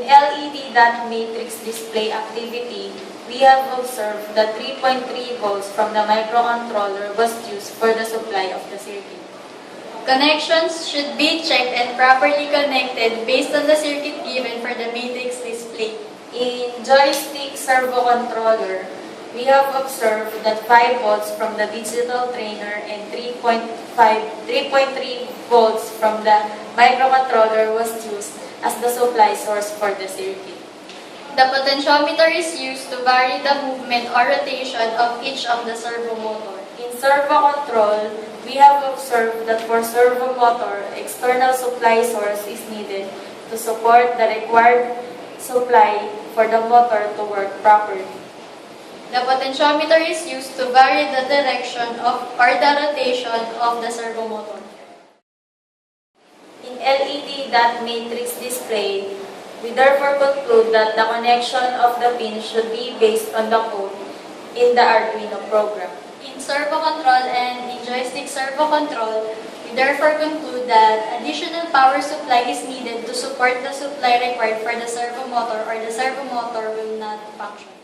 In LED dot matrix display activity, we have observed that 3.3 volts from the microcontroller was used for the supply of the circuit. Connections should be checked and properly connected based on the circuit given for the matrix display. In joystick servo controller, we have observed that 5 volts from the digital trainer and 3.3 volts from the microcontroller was used as the supply source for the circuit. The potentiometer is used to vary the movement or rotation of each of the servo motor. In servo control, we have observed that for servo motor, external supply source is needed to support the required supply for the motor to work properly. The potentiometer is used to vary the direction of or the rotation of the servo motor. In LED dot matrix display, we therefore conclude that the connection of the pins should be based on the code in the Arduino program. In servo control and in joystick servo control, we therefore conclude that additional power supply is needed to support the supply required for the servo motor or the servo motor will not function.